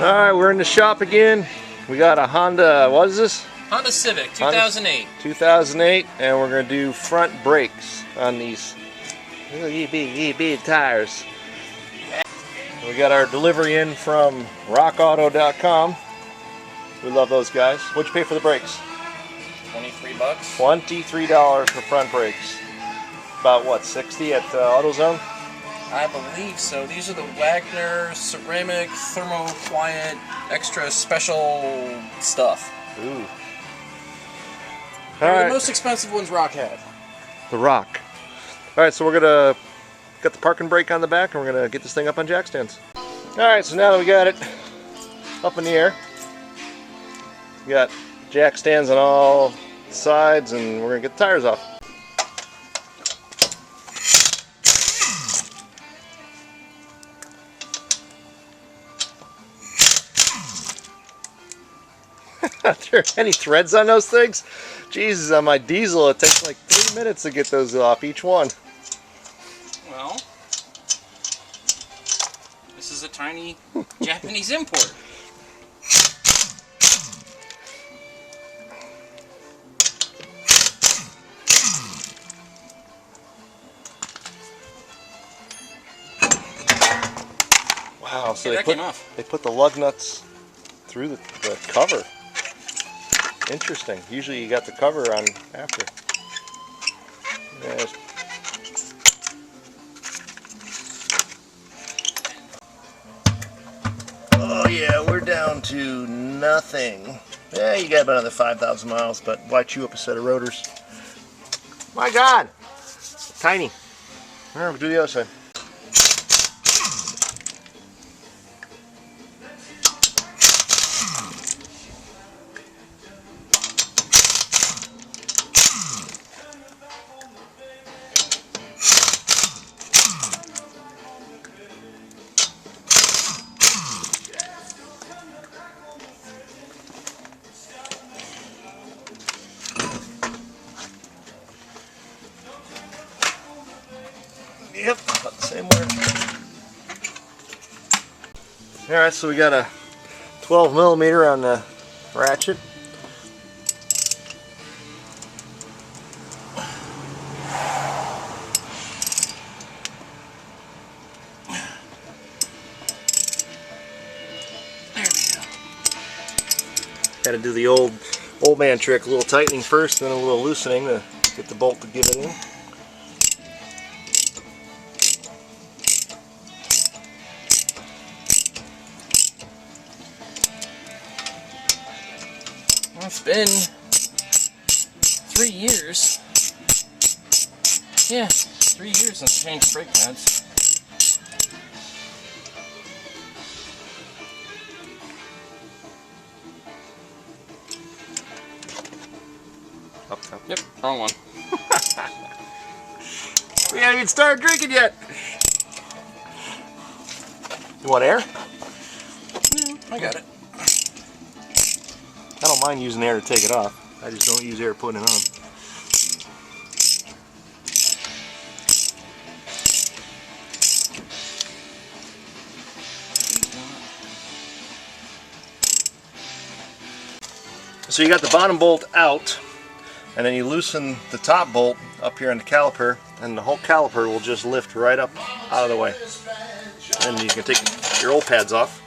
Alright, we're in the shop again. We got a Honda, what is this? Honda Civic, 2008. 2008, and we're going to do front brakes on these big tires. We got our delivery in from rockauto.com. We love those guys. What'd you pay for the brakes? 23 bucks. $23 for front brakes. About what, 60 at AutoZone? I believe so. These are the Wagner ceramic thermo quiet extra special stuff. Ooh. They're the most expensive ones Rock had. The Rock. Alright, so we're gonna get the parking brake on the back and we're gonna get this thing up on jack stands. Alright, so now that we got it up in the air, we got jack stands on all sides and we're gonna get the tires off. Are there any threads on those things? Jesus, on my diesel it takes like 3 minutes to get those off each one. Well, this is a tiny Japanese import. Wow, so yeah, they put the lug nuts through the cover. Interesting. Usually you got the cover on after. Yeah. Oh yeah, we're down to nothing. Yeah, you got about another 5,000 miles, but why chew up a set of rotors? My God! Tiny. Alright, we'll do the other side. Yep, about the same way. Alright, so we got a 12mm on the ratchet. There we go. Got to do the old man trick, a little tightening first, then a little loosening to get the bolt to give it in. It's been 3 years. Yeah, 3 years since I changed brake pads. Up. Yep, wrong one. We haven't even started drinking yet. You want air? No, I got it. I don't mind using air to take it off. I just don't use air putting it on. So you got the bottom bolt out, and then you loosen the top bolt up here on the caliper, and the whole caliper will just lift right up out of the way. And you can take your old pads off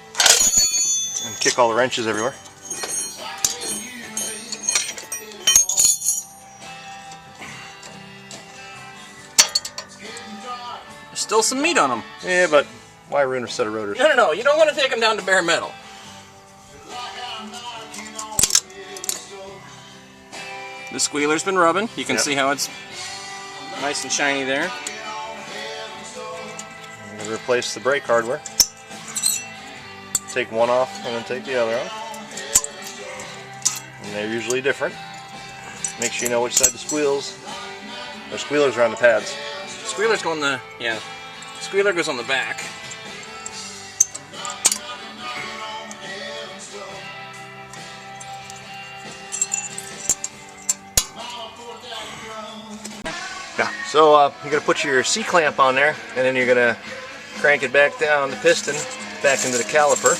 and kick all the wrenches everywhere. There's still some meat on them. Yeah, but why ruin a set of rotors? No, you don't want to take them down to bare metal. The squealer's been rubbing. You can see how it's nice and shiny there. I'm going to replace the brake hardware. Take one off and then take the other off. And they're usually different. Make sure you know which side the squeals. The squealers are on the pads. Squealer's go on the, yeah. Squealer goes on the back. Yeah. So you're going to put your C-clamp on there, and then you're going to crank it back down the piston, back into the caliper.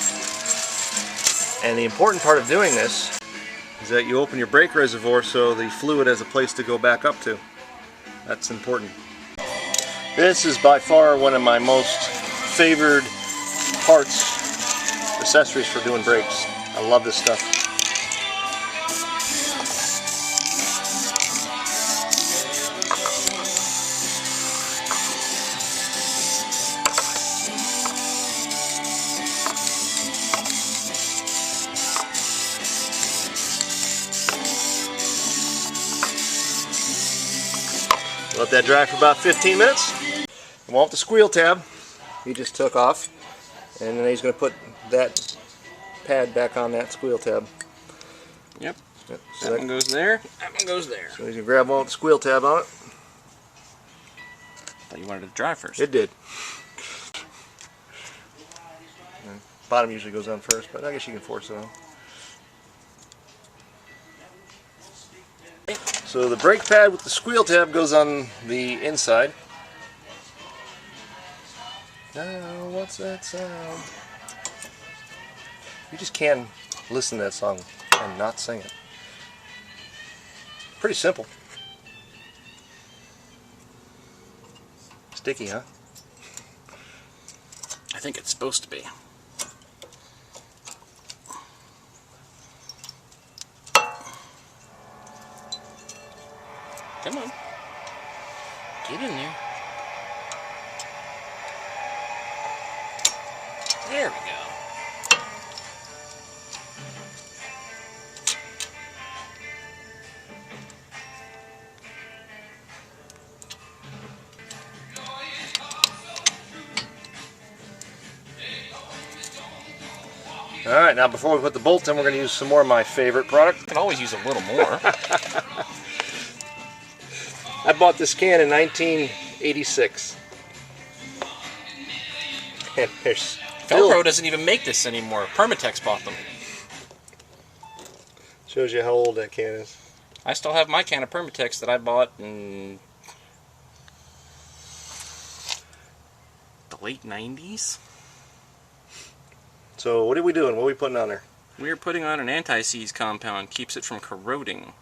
And the important part of doing this is that you open your brake reservoir so the fluid has a place to go back up to. That's important. This is by far one of my most favored parts, accessories for doing brakes. I love this stuff. Let that dry for about 15 minutes. You want the squeal tab he just took off, and then he's going to put that pad back on that squeal tab. Yep. So that one goes there, that one goes there. So you can grab one with the squeal tab on it. I thought you wanted it to dry first. It did. And bottom usually goes on first, but I guess you can force it on. So the brake pad with the squeal tab goes on the inside. Now, what's that sound? You just can't listen to that song and not sing it. Pretty simple. Sticky, huh? I think it's supposed to be. Come on. Get in there. There we go. Alright, now before we put the bolt in, we're going to use some more of my favorite product. You can always use a little more. I bought this can in 1986. And there's Velcro doesn't even make this anymore. Permatex bought them. Shows you how old that can is. I still have my can of Permatex that I bought in the late 90s. So what are we doing? What are we putting on there? We are putting on an anti-seize compound. Keeps it from corroding.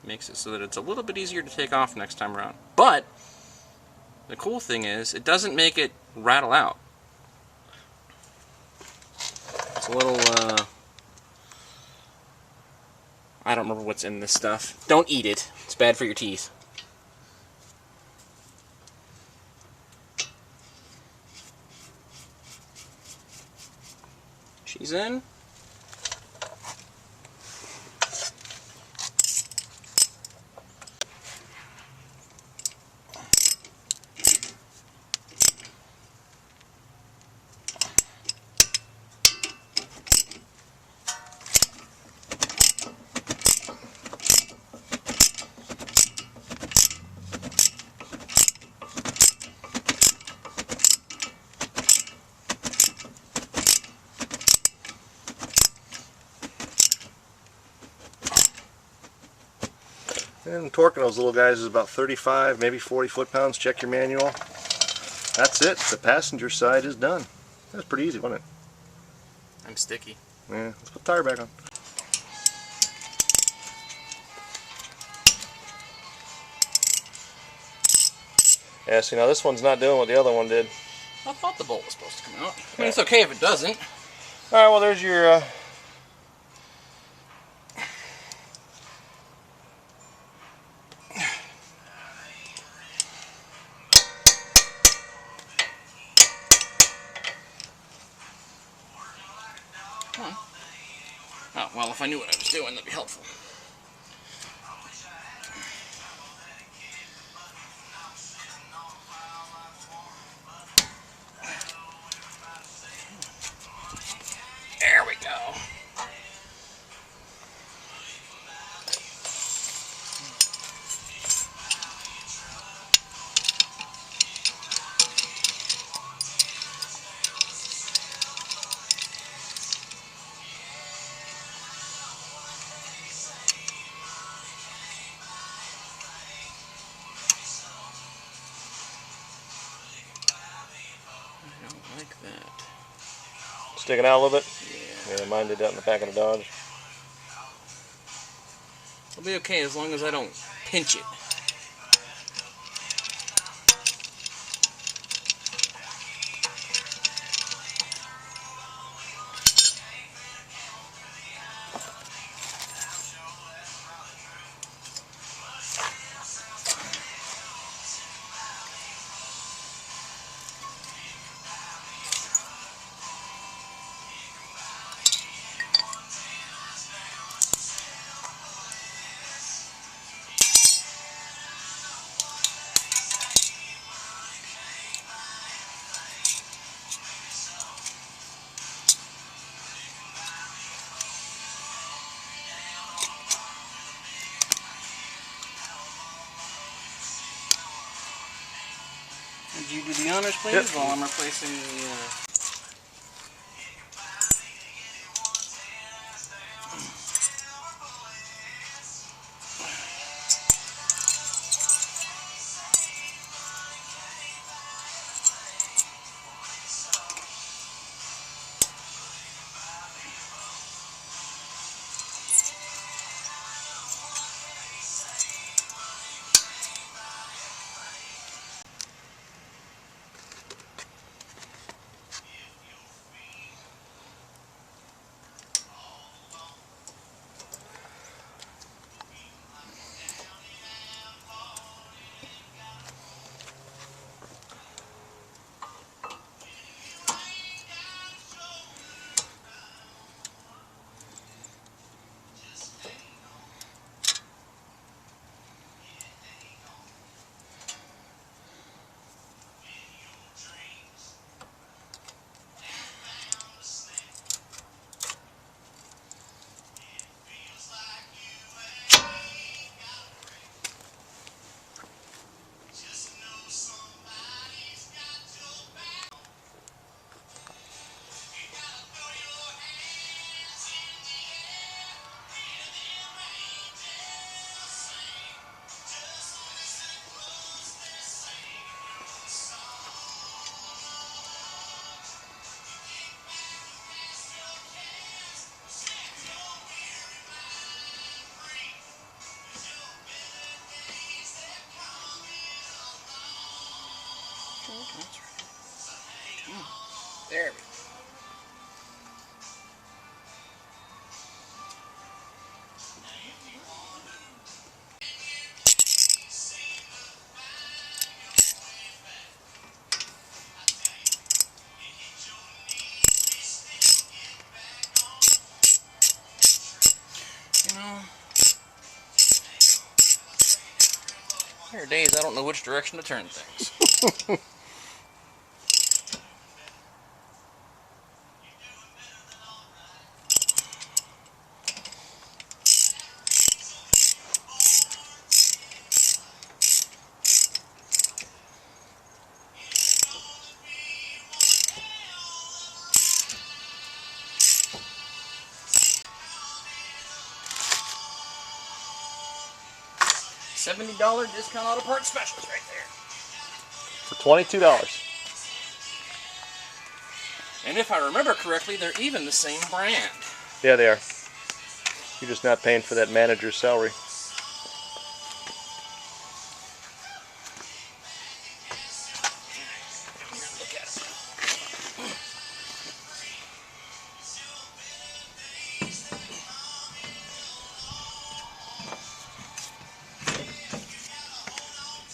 Makes it so that it's a little bit easier to take off next time around. But the cool thing is, it doesn't make it rattle out. It's a little, I don't remember what's in this stuff. Don't eat it. It's bad for your teeth. She's in. And torque on those little guys is about 35, maybe 40 foot-pounds. Check your manual. That's it. The passenger side is done. That's pretty easy, wasn't it? I'm sticky. Yeah, let's put the tire back on. Yeah, see, now this one's not doing what the other one did. I thought the bolt was supposed to come out. I mean, it's okay if it doesn't. Alright, well, there's your Oh, well, if I knew what I was doing, that'd be helpful. There we go. I don't like that. sticking out a little bit. Yeah. Yeah, mine did that in the back of the Dodge. It'll be okay as long as I don't pinch it. Would you do the honors, please, yep. while I'm replacing the... There we go. You know, there are days I don't know which direction to turn things. $70 discount auto parts specials right there. For $22. And if I remember correctly, they're even the same brand. Yeah, they are. You're just not paying for that manager's salary. Look at it.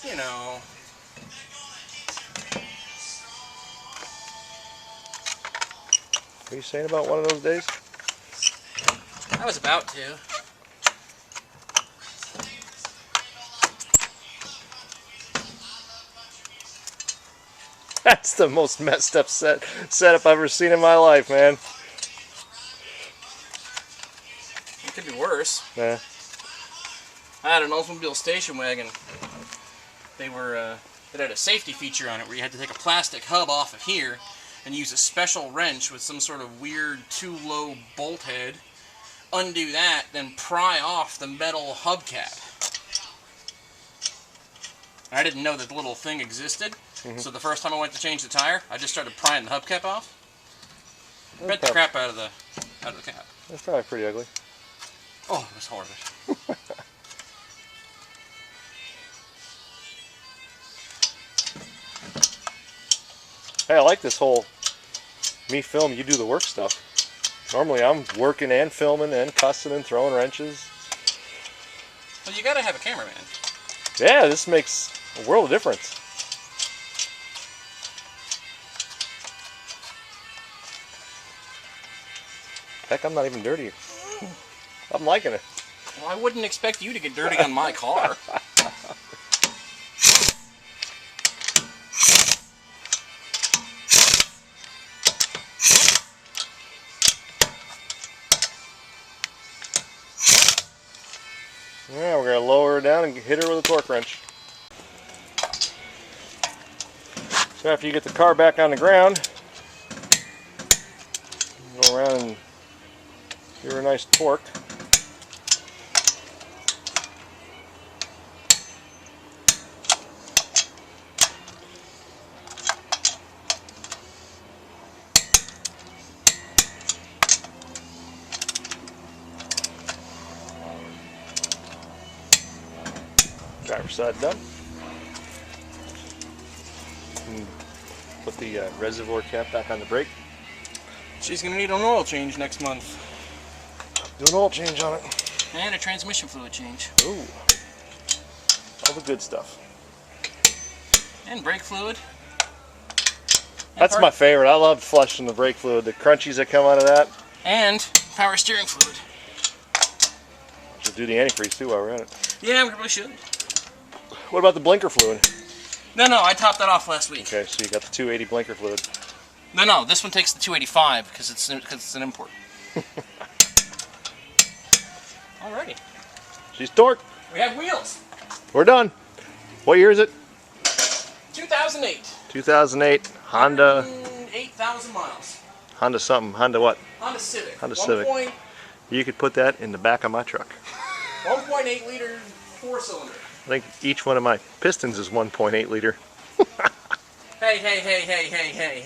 You know. What are you saying about one of those days? I was about to. That's the most messed up setup I've ever seen in my life, man. It could be worse. Yeah. I had an Oldsmobile station wagon. It had a safety feature on it where you had to take a plastic hub off of here and use a special wrench with some sort of weird too-low bolt head, undo that, then pry off the metal hubcap. I didn't know that the little thing existed, so the first time I went to change the tire, I just started prying the hubcap off. Bent the crap out of the out of the cab. That's probably pretty ugly. Oh, it was horrible. Hey, I like this whole me film, you do the work stuff. Normally I'm working and filming and cussing and throwing wrenches. Well, you gotta have a cameraman. Yeah, this makes a world of difference. Heck, I'm not even dirty. I'm liking it. Well, I wouldn't expect you to get dirty on my car. Yeah, we're going to lower her down and hit her with a torque wrench. So after you get the car back on the ground, go around and give her a nice torque. Driver's side done. And put the reservoir cap back on the brake. She's gonna need an oil change next month. Do an oil change on it. And a transmission fluid change. Ooh. All the good stuff. And brake fluid. That's my favorite. I love flushing the brake fluid. The crunchies that come out of that. And power steering fluid. Should do the antifreeze too while we're at it. Yeah, we probably should. What about the blinker fluid? No, I topped that off last week. Okay, so you got the 280 blinker fluid. No, this one takes the 285 because it's an import. Alrighty. She's torqued. We have wheels. We're done. What year is it? 2008. 2008 Honda. 8,000 miles. Honda something. Honda what? Honda Civic. Honda Civic. You could put that in the back of my truck. 1.8 liter 4-cylinder. I think each one of my pistons is 1.8 liter. Hey.